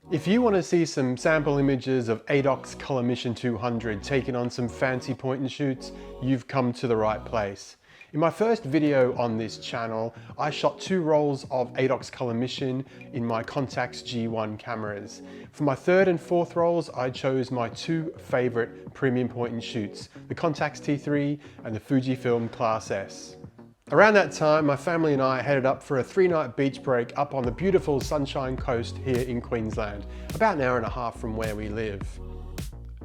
If you want to see some sample images of Adox Color Mission 200 taken on some fancy point and shoots, you've come to the right place. In my first video on this channel, I shot 2 rolls of Adox Color Mission in my Contax G1 cameras. For my third and fourth rolls, I chose my 2 favorite premium point and shoots, the Contax T3 and the Fujifilm Klasse S. Around that time, my family and I headed up for a 3-night beach break up on the beautiful Sunshine Coast here in Queensland, about an hour and a half from where we live.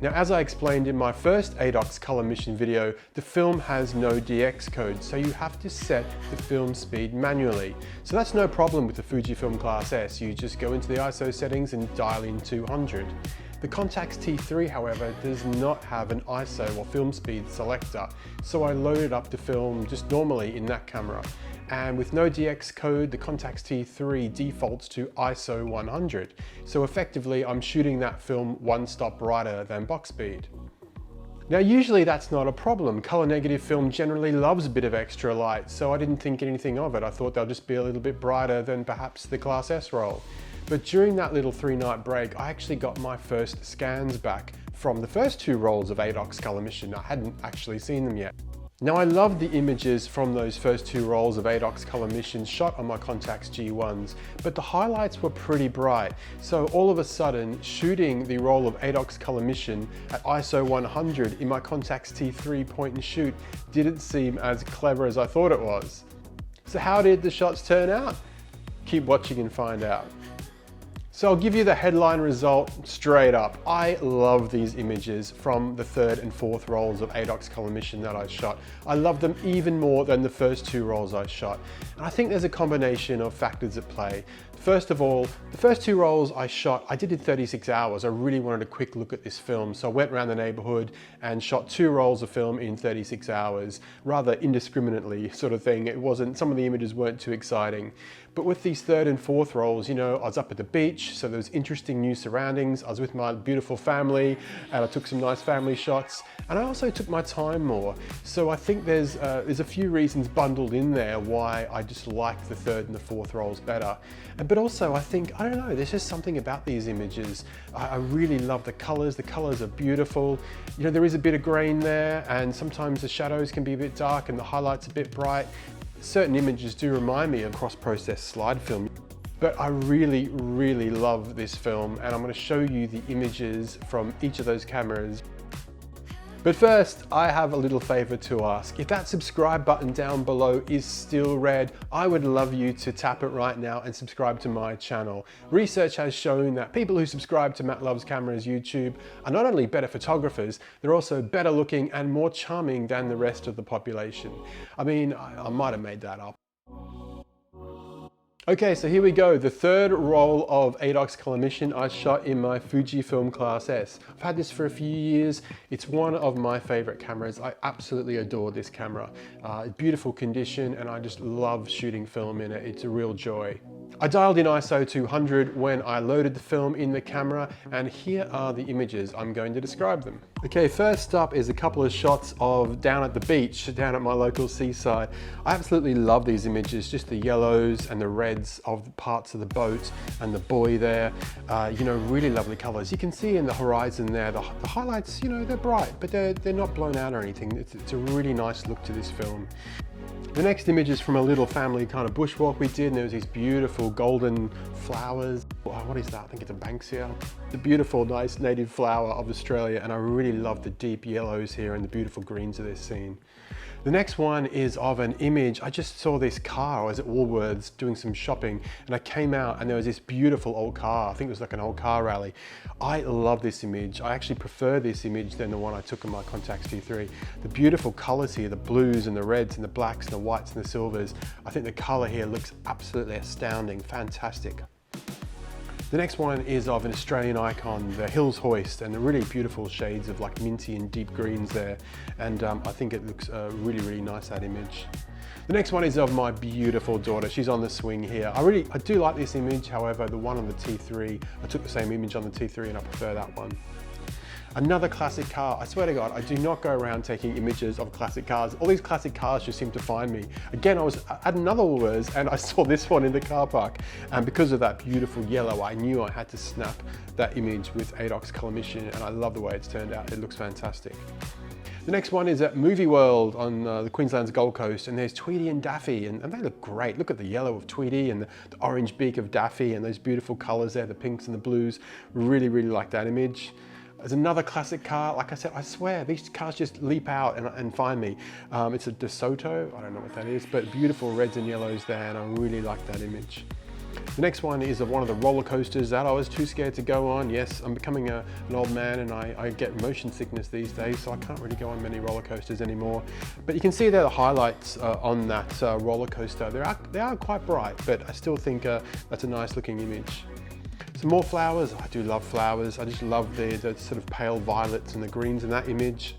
Now, as I explained in my first Adox Color Mission video, the film has no DX code, so you have to set the film speed manually. So that's no problem with the Fujifilm Klasse S. You just go into the ISO settings and dial in 200. The Contax T3, however, does not have an ISO or film speed selector, so I loaded up the film just normally in that camera. And with no DX code, the Contax T3 defaults to ISO 100. So effectively, I'm shooting that film 1 stop brighter than box speed. Now, usually that's not a problem. Color negative film generally loves a bit of extra light, so I didn't think anything of it. I thought they'll just be a little bit brighter than perhaps the Klasse S roll. But during that little 3-night break, I actually got my first scans back from the first 2 rolls of Adox Color Mission. I hadn't actually seen them yet. Now, I love the images from those first 2 rolls of Adox Color Mission shot on my Contax G1s, but the highlights were pretty bright. So all of a sudden, shooting the roll of Adox Color Mission at ISO 100 in my Contax T3 point and shoot didn't seem as clever as I thought it was. So how did the shots turn out? Keep watching and find out. So I'll give you the headline result straight up. I love these images from the 3rd and 4th rolls of Adox Color Mission that I shot. I love them even more than the first 2 rolls I shot. And I think there's a combination of factors at play. First of all, the first 2 rolls I shot, I did in 36 hours. I really wanted a quick look at this film. So I went around the neighborhood and shot 2 rolls of film in 36 hours, rather indiscriminately sort of thing. It wasn't, some of the images weren't too exciting. But with these 3rd and 4th rolls, you know, I was up at the beach, so there was interesting new surroundings. I was with my beautiful family and I took some nice family shots. And I also took my time more. So I think there's a few reasons bundled in there why I just like the 3rd and the 4th rolls better. But also I think, I don't know, there's just something about these images. I really love the colors. The colors are beautiful. You know, there is a bit of grain there and sometimes the shadows can be a bit dark and the highlights a bit bright. Certain images do remind me of cross-processed slide film. But I really, really love this film and I'm going to show you the images from each of those cameras. But first, I have a little favor to ask. If that subscribe button down below is still red, I would love you to tap it right now and subscribe to my channel. Research has shown that people who subscribe to Matt Loves Cameras YouTube are not only better photographers, they're also better looking and more charming than the rest of the population. I mean, I might have made that up. Okay, so here we go. The 3rd roll of Adox Color Mission I shot in my Fujifilm Klasse S. I've had this for a few years. It's one of my favorite cameras. I absolutely adore this camera. Beautiful condition and I just love shooting film in it. It's a real joy. I dialed in ISO 200 when I loaded the film in the camera and here are the images. I'm going to describe them. Okay, first up is a couple of shots of down at the beach, down at my local seaside. I absolutely love these images, just the yellows and the reds of parts of the boat and the buoy there. You know, really lovely colors. You can see in the horizon there, the highlights, you know, they're bright, but they're not blown out or anything. It's a really nice look to this film. The next image is from a little family kind of bushwalk we did, and there was these beautiful golden flowers. What is that? I think it's a Banksia. The beautiful, nice native flower of Australia, and I really love the deep yellows here and the beautiful greens of this scene. The next one is of an image. I just saw this car. I was at Woolworths doing some shopping and I came out and there was this beautiful old car. I think it was like an old car rally. I love this image. I actually prefer this image than the one I took on my Contax T3. The beautiful colors here, the blues and the reds and the blacks and the whites and the silvers. I think the color here looks absolutely astounding, fantastic. The next one is of an Australian icon, the Hills Hoist, and the really beautiful shades of like minty and deep greens there. And I think it looks really, really nice, that image. The next one is of my beautiful daughter. She's on the swing here. I do like this image. However, the one on the T3, I took the same image on the T3 and I prefer that one. Another classic car. I swear to God, I do not go around taking images of classic cars. All these classic cars just seem to find me. Again, I was at another Woolworths and I saw this one in the car park. And because of that beautiful yellow, I knew I had to snap that image with Adox Color Mission, and I love the way it's turned out. It looks fantastic. The next one is at Movie World on the Queensland's Gold Coast, and there's Tweety and Daffy, and they look great. Look at the yellow of Tweety and the orange beak of Daffy and those beautiful colors there, the pinks and the blues. Really, really like that image. There's another classic car. Like I said, I swear, these cars just leap out and find me. It's a DeSoto, I don't know what that is, but beautiful reds and yellows there, and I really like that image. The next one is of one of the roller coasters that I was too scared to go on. Yes, I'm becoming an old man and I get motion sickness these days, so I can't really go on many roller coasters anymore. But you can see there the highlights on that roller coaster. They are quite bright, but I still think that's a nice looking image. Some more flowers. I do love flowers. I just love the sort of pale violets and the greens in that image.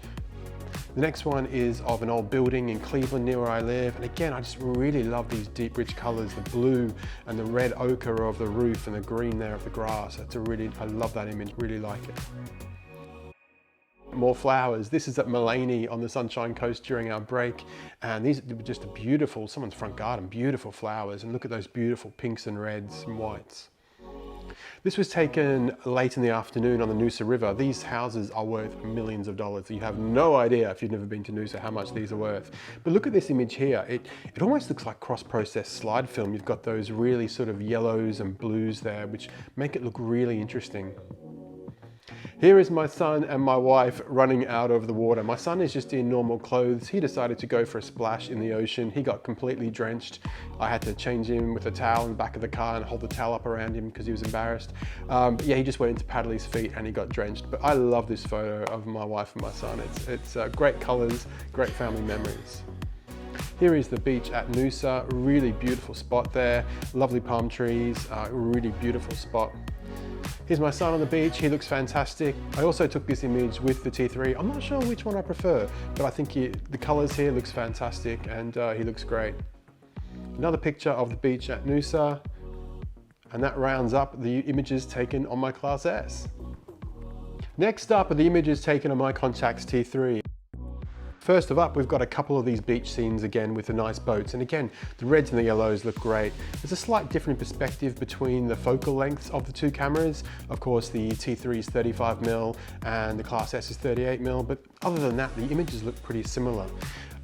The next one is of an old building in Cleveland near where I live. And again, I just really love these deep, rich colors, the blue and the red ochre of the roof and the green there of the grass. I love that image, really like it. More flowers. This is at Mullaney on the Sunshine Coast during our break. And these are just beautiful, someone's front garden, beautiful flowers. And look at those beautiful pinks and reds and whites. This was taken late in the afternoon on the Noosa River. These houses are worth millions of dollars. You have no idea, if you've never been to Noosa, how much these are worth. But look at this image here. It almost looks like cross-processed slide film. You've got those really sort of yellows and blues there, which make it look really interesting. Here is my son and my wife running out of the water. My son is just in normal clothes. He decided to go for a splash in the ocean. He got completely drenched. I had to change him with a towel in the back of the car and hold the towel up around him because he was embarrassed. But yeah, he just went in to paddle his feet and he got drenched. But I love this photo of my wife and my son. It's great colors, great family memories. Here is the beach at Noosa. Really beautiful spot there. Lovely palm trees, really beautiful spot. Here's my son on the beach. He looks fantastic. I also took this image with the T3. I'm not sure which one I prefer, but I think the colors here looks fantastic and he looks great. Another picture of the beach at Noosa, and that rounds up the images taken on my Class S. Next up are the images taken on my Contax T3. First up, we've got a couple of these beach scenes again with the nice boats. And again, the reds and the yellows look great. There's a slight different perspective between the focal lengths of the two cameras. Of course, the T3 is 35mm and the Class S is 38mm, but other than that, the images look pretty similar.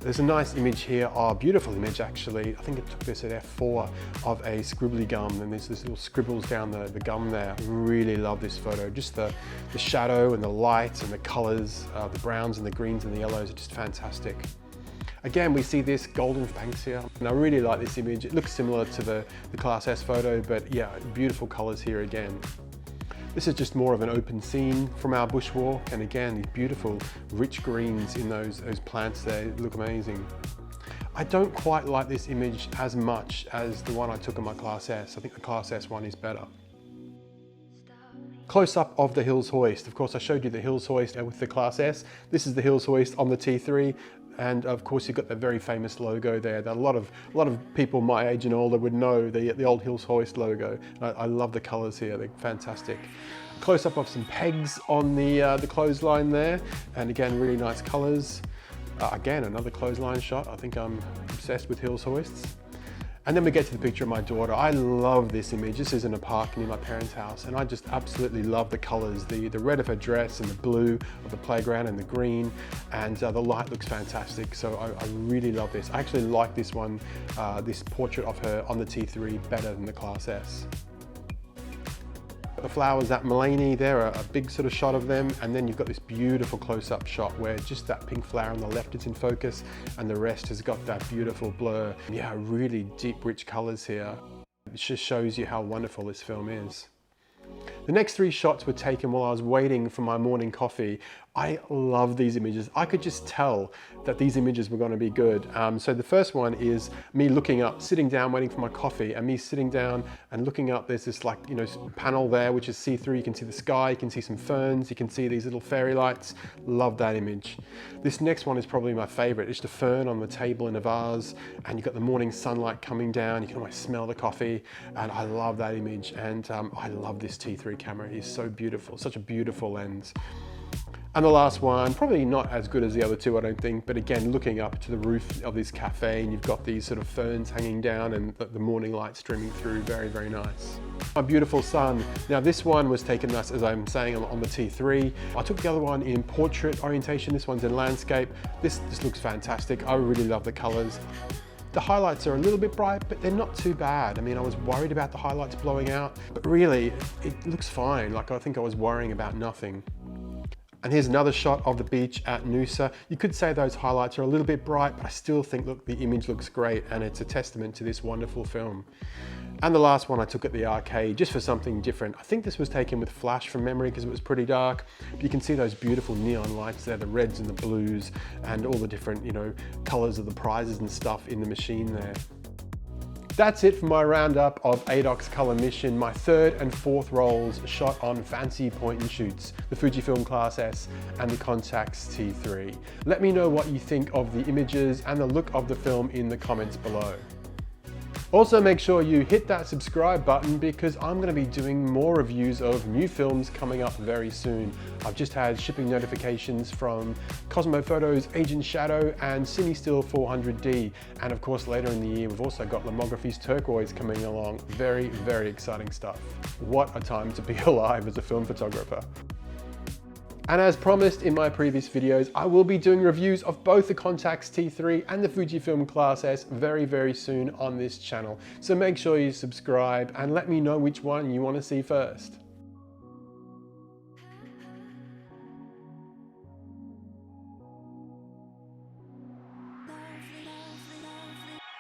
There's a nice image here, a beautiful image actually. I think it took this at f4 of a scribbly gum, and there's this little scribbles down the gum there. Really love this photo. Just the shadow and the light and the colors, the browns and the greens and the yellows are just fantastic. Again, we see this golden Banksia, and I really like this image. It looks similar to the Class S photo, but yeah, beautiful colors here again. This is just more of an open scene from our bushwalk, and again, these beautiful rich greens in those plants there look amazing. I don't quite like this image as much as the one I took on my Class S. I think the Class S one is better. Close-up of the Hills hoist. Of course, I showed you the Hills hoist with the Class S. This is the Hills hoist on the T3. And of course, you've got that very famous logo there that a lot of people my age and older would know, the old Hills hoist logo. I love the colors here, they're fantastic. Close-up of some pegs on the clothesline there. And again, really nice colors. Again, another clothesline shot. I think I'm obsessed with Hills hoists. And then we get to the picture of my daughter. I love this image. This is in a park near my parents' house, and I just absolutely love the colors. The red of her dress and the blue of the playground and the green, and the light looks fantastic. So I really love this. I actually like this one, this portrait of her on the T3 better than the Class S. The flowers at Mullaney, there are a big sort of shot of them, and then you've got this beautiful close-up shot where just that pink flower on the left is in focus and the rest has got that beautiful blur. Yeah, really deep, rich colors here. It just shows you how wonderful this film is. The next three shots were taken while I was waiting for my morning coffee. I love these images. I could just tell that these images were going to be good. So the first one is me looking up, sitting down, waiting for my coffee, and me sitting down and looking up. There's this, like, you know, panel there which is see-through. You can see the sky, you can see some ferns, you can see these little fairy lights. Love that image. This next one is probably my favorite. It's the fern on the table in a vase, and you've got the morning sunlight coming down. You can almost smell the coffee, and I love that image. And I love this T3 camera. It is so beautiful, such a beautiful lens. And the last one, probably not as good as the other two, I don't think, but again, looking up to the roof of this cafe, and you've got these sort of ferns hanging down and the morning light streaming through. Very, very nice. My beautiful sun. Now this one was taken, as I'm saying, on the T3. I took the other one in portrait orientation. This one's in landscape. This looks fantastic. I really love the colors. The highlights are a little bit bright, but they're not too bad. I mean, I was worried about the highlights blowing out, but really, it looks fine. Like, I think I was worrying about nothing. And here's another shot of the beach at Noosa. You could say those highlights are a little bit bright, but I still think, look, the image looks great, and it's a testament to this wonderful film. And the last one I took at the arcade, just for something different. I think this was taken with flash from memory because it was pretty dark. But you can see those beautiful neon lights there, the reds and the blues, and all the different, you know, colors of the prizes and stuff in the machine there. That's it for my roundup of Adox Color Mission, my third and fourth rolls shot on fancy point and shoots, the Fujifilm Klasse S and the Contax T3. Let me know what you think of the images and the look of the film in the comments below. Also, make sure you hit that subscribe button because I'm going to be doing more reviews of new films coming up very soon. I've just had shipping notifications from Cosmo Photos, Agent Shadow and CineStill 400D. And of course, later in the year, we've also got Lomography's Turquoise coming along. Very, very exciting stuff. What a time to be alive as a film photographer. And as promised in my previous videos, I will be doing reviews of both the Contax T3 and the Fujifilm Klasse S very, very soon on this channel. So make sure you subscribe and let me know which one you want to see first.